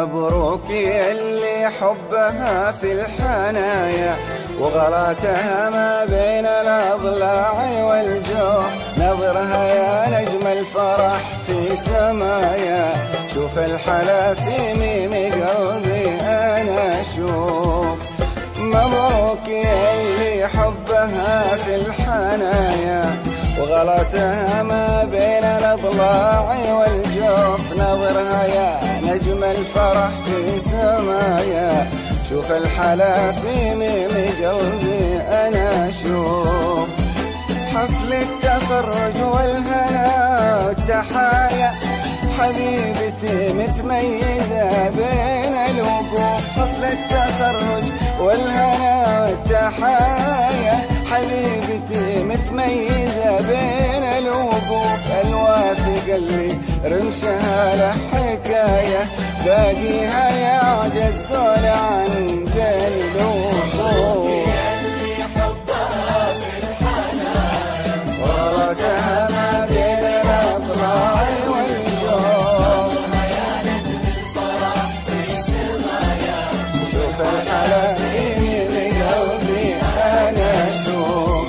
مبروك اللي حبها في الحنايا وغلاتها ما بين الأضلاع والجوف. نظرها يا نجم الفرح في سمايا، شوف الحلا في ميم قلبي أنا أشوف. مبروك اللي حبها في الحنايا وغلاتها ما بين الأضلاع والجوف. نظرها يا نجم الفرح في سمايا، شوف الحلا في ميم قلبي أنا أشوف. حفل التخرج والهنا والتحايا، حبيبتي متميزة بين الوقوف. حفل التخرج والهنا والتحايا، حبيبتي متميزة بين الوقوف. الوافق اللي رمشها له حكاية، باقيها يعجز قول عن زين الوصول. ورثها ما بين الأضلاع والجوف. شوف الحلا في ميم قلبي أنا أشوف.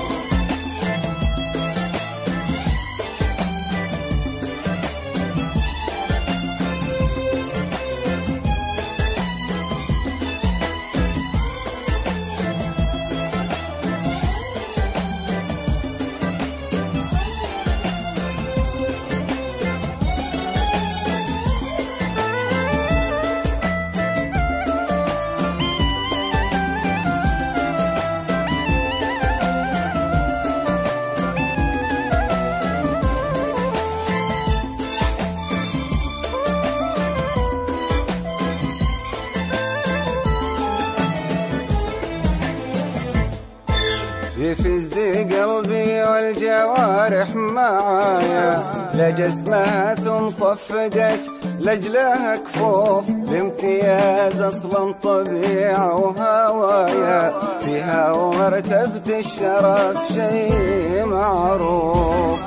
يفز قلبي والجوارح معايا لجسمها، ثم صفقت لجلها كفوف. الامتياز اصلا طبيعة وهوايا، فيها ومرتبة الشرف شيء معروف.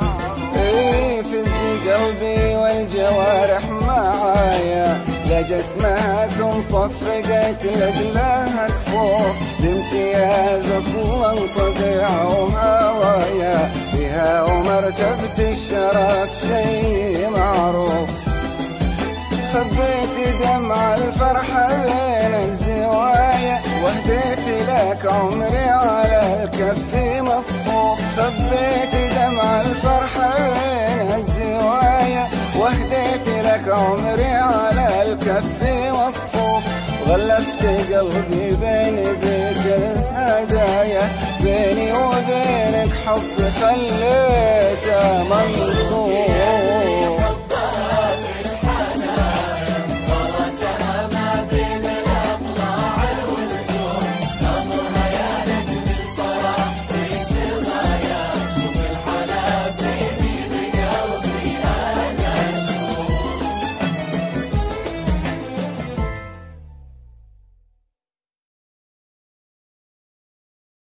يفز قلبي والجوارح معايا لجسمها، ثم صفقت لجلها كفوف. الامتياز اصلا طبيعة وهوايا، فيها ومرتبة الشرف شيء معروف. خبيت دمع الفرحة بين الزوايا، وهديت لك عمري على الكف مصفوف. خبيت دمع الفرحة بين الزوايا، وهديت لك عمري على الكف مصفوف. غلفت قلبي بين بيك الهدايا، بيني وبينك حب خليته منصوف.